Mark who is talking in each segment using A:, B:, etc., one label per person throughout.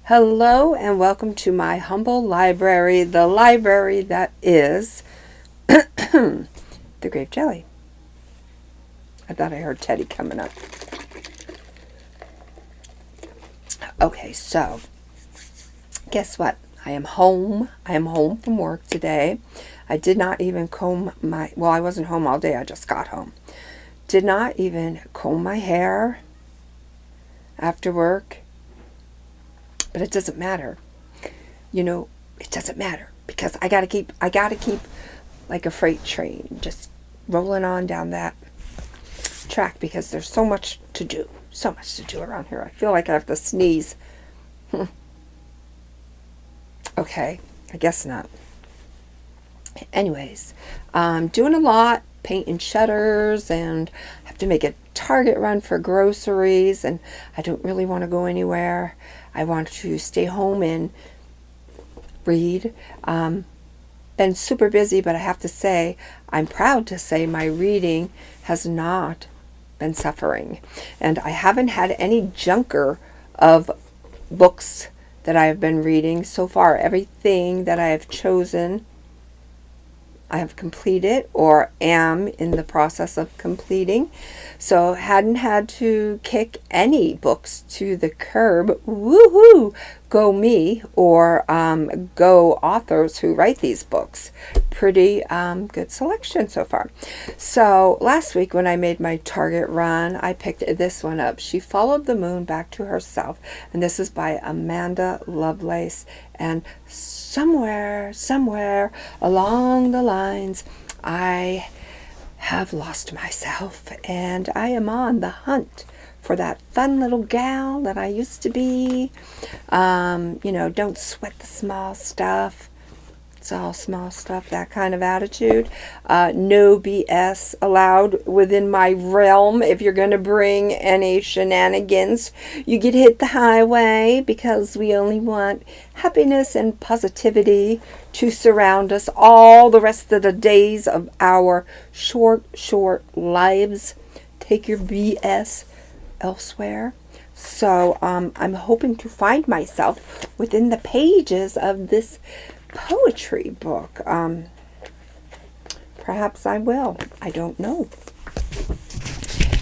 A: Hello and welcome to my humble library, the library that is the Grape Jelly. I thought I heard Teddy coming up. Okay, so guess what? I am home. I am home from work today. I did not even comb I wasn't home all day. I just got home. Did not even comb my hair after work. But it doesn't matter. It doesn't matter because I gotta keep like a freight train just rolling on down that track because there's so much to do. So much to do around here. I feel like I have to sneeze. Okay, I guess not. Anyways, doing a lot, painting shutters, and I have to make a Target run for groceries, and I don't really want to go anywhere. I want to stay home and read. Been super busy, but I have to say, I'm proud to say my reading has not been suffering. And I haven't had any junker of books that I have been reading so far. Everything that I have chosen, I have completed or am in the process of completing. So hadn't had to kick any books to the curb. Woohoo! Go me, or go authors who write these books. Pretty good selection so far. So last week when I made my Target run, I picked this one up. She Followed the Moon Back to Herself. And this is by Amanda Lovelace. And somewhere along the lines, I have lost myself, and I am on the hunt for that fun little gal that I used to be. Don't sweat the small stuff. It's all small stuff, that kind of attitude. No BS allowed within my realm. If you're going to bring any shenanigans, you get hit the highway, because we only want happiness and positivity to surround us all the rest of the days of our short lives. Take your BS elsewhere. So I'm hoping to find myself within the pages of this poetry book. Perhaps I will. I don't know.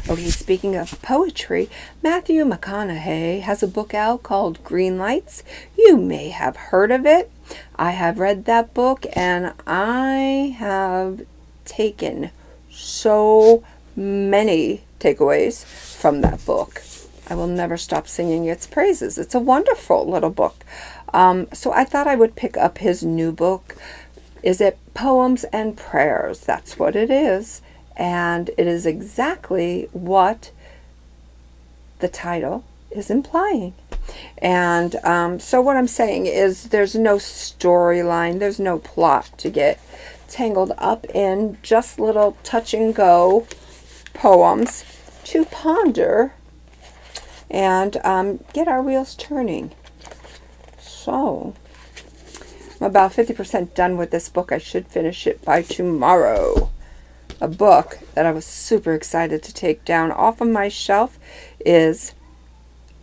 A: Okay, speaking of poetry, Matthew McConaughey has a book out called Green Lights. You may have heard of it. I have read that book, and I have taken so many takeaways from that book. I will never stop singing its praises. It's a wonderful little book. So I thought I would pick up his new book. Is it Poems and Prayers? That's what it is. And it is exactly what the title is implying. And so what I'm saying is there's no storyline. There's no plot to get tangled up in. Just little touch and go poems to ponder and get our wheels turning. So I'm about 50% done with this book. I should finish it by tomorrow. A book that I was super excited to take down off of my shelf is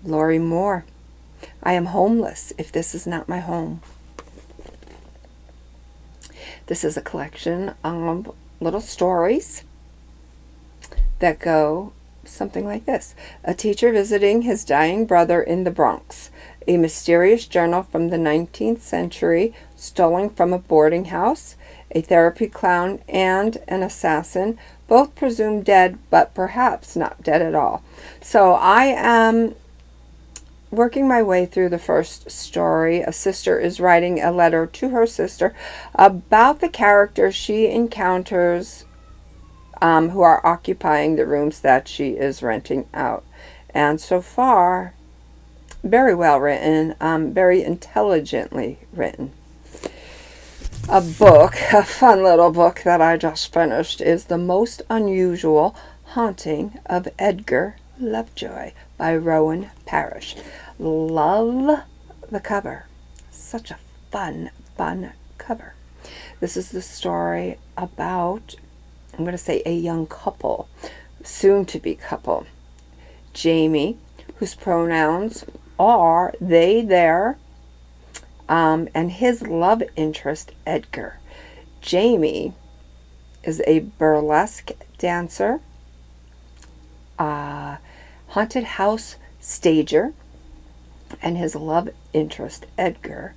A: Lorrie Moore. I Am Homeless If This Is Not My Home. This is a collection of little stories that go something like this. A teacher visiting his dying brother in the Bronx. A mysterious journal from the 19th century stolen from a boarding house. A therapy clown and an assassin, both presumed dead, but perhaps not dead at all. So I am working my way through the first story. A sister is writing a letter to her sister about the characters she encounters who are occupying the rooms that she is renting out. And so far, very well written, very intelligently written. A fun little book that I just finished is The Most Unusual Haunting of Edgar, LoveJoy by Roan, Parish. Love the cover. Such a fun cover. This is the story about, I'm going to say, a young couple, soon to be couple. Jamie, whose pronouns are they there, and his love interest, Edgar. Jamie is a burlesque dancer, haunted house stager, and his love interest, Edgar,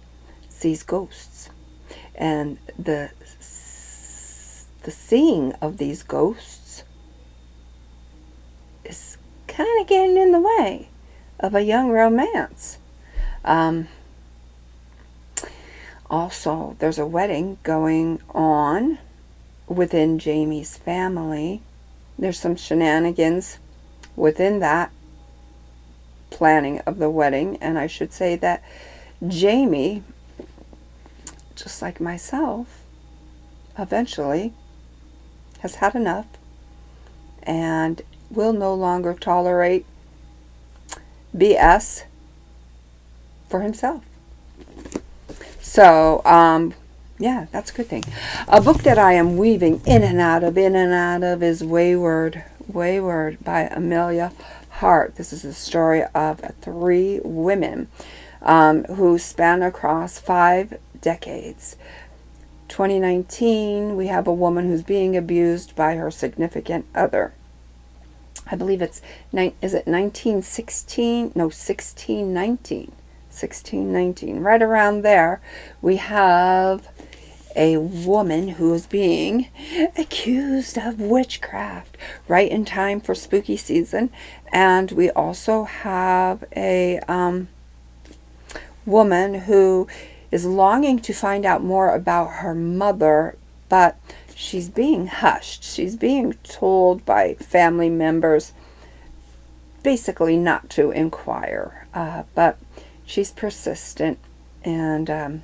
A: sees ghosts. And the seeing of these ghosts is kind of getting in the way of a young romance. Also, there's a wedding going on within Jamie's family. There's some shenanigans within that planning of the wedding, and I should say that Jamie, just like myself, eventually has had enough and will no longer tolerate BS for himself. So, yeah, that's a good thing. A book that I am weaving in and out of is Weyward by Emilia, Hart. This is the story of 3 women who span across 5 decades. 2019, we have a woman who's being abused by her significant other. I believe is it 1916? No, 1619. 1619. Right around there, we have a woman who is being accused of witchcraft right in time for spooky season. And we also have a woman who is longing to find out more about her mother, but she's being hushed. She's being told by family members basically not to inquire, but she's persistent, and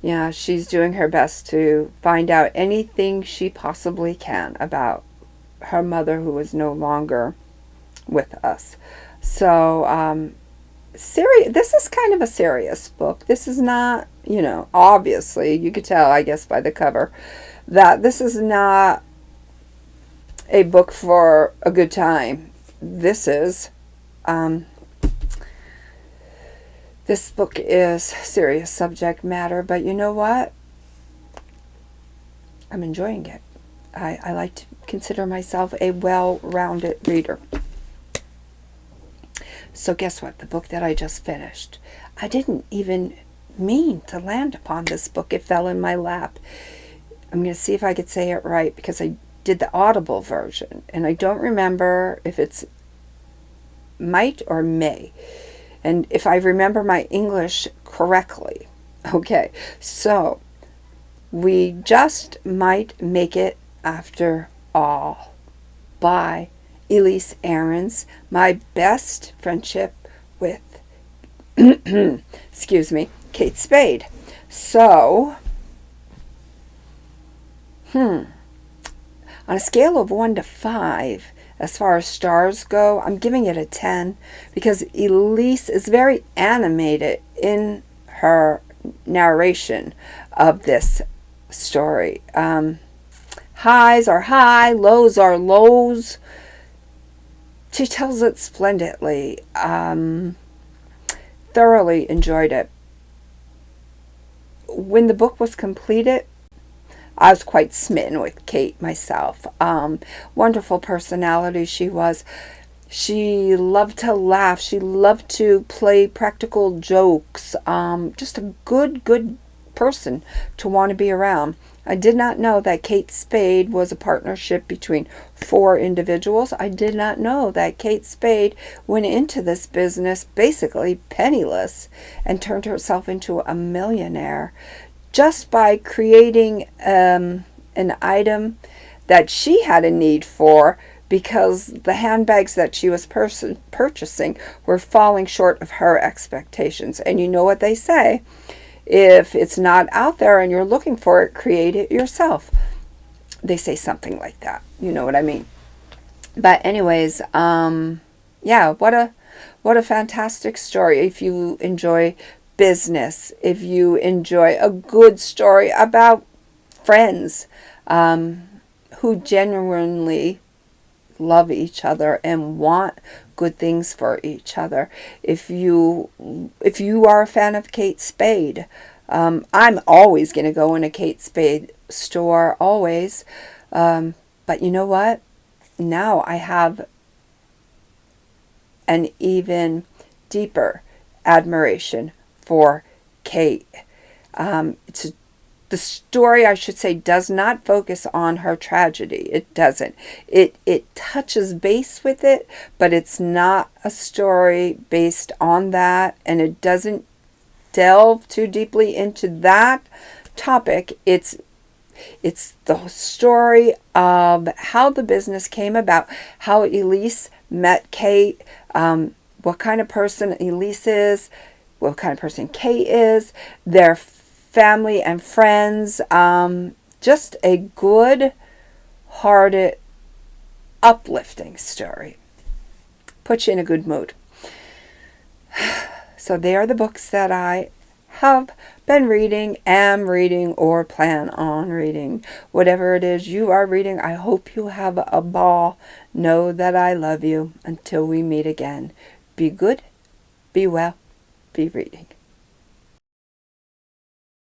A: yeah, she's doing her best to find out anything she possibly can about her mother, who is no longer with us. So, this is kind of a serious book. This is not, obviously, you could tell, I guess, by the cover, that this is not a book for a good time. This book is serious subject matter, but you know what? I'm enjoying it. I like to consider myself a well-rounded reader. So guess what? The book that I just finished, I didn't even mean to land upon this book. It fell in my lap. I'm going to see if I could say it right, because I did the Audible version, and I don't remember if it's might or may. And if I remember my English correctly. Okay, so We Just Might Make It After All by Elyce Arons, my best friendship with, excuse me, Kate Spade. So, on a scale of 1 to 5, as far as stars go, I'm giving it a 10, because Elyce is very animated in her narration of this story. Highs are high, lows are lows. She tells it splendidly. Thoroughly enjoyed it. When the book was completed, I was quite smitten with Kate myself. Wonderful personality she was. She loved to laugh. She loved to play practical jokes. Just a good person to want to be around. I did not know that Kate Spade was a partnership between 4 individuals. I did not know that Kate Spade went into this business basically penniless and turned herself into a millionaire just by creating an item that she had a need for, because the handbags that she was purchasing were falling short of her expectations. And you know what they say, if it's not out there and you're looking for it, create it yourself. They say something like that. You know what I mean? But anyways, yeah, what a fantastic story. If you enjoy business, if you enjoy a good story about friends who genuinely love each other and want good things for each other. If you are a fan of Kate Spade, I'm always going to go in a Kate Spade store, always. But you know what? Now I have an even deeper admiration for Kate. The story, I should say, does not focus on her tragedy. It doesn't. It touches base with it, but it's not a story based on that, and it doesn't delve too deeply into that topic. It's the story of how the business came about, how Elyce met Kate, what kind of person Elyce is, what kind of person Kate is, their family and friends. Just a good-hearted, uplifting story. Puts you in a good mood. So they are the books that I have been reading, am reading, or plan on reading. Whatever it is you are reading, I hope you have a ball. Know that I love you. Until we meet again. Be good, be well, be reading.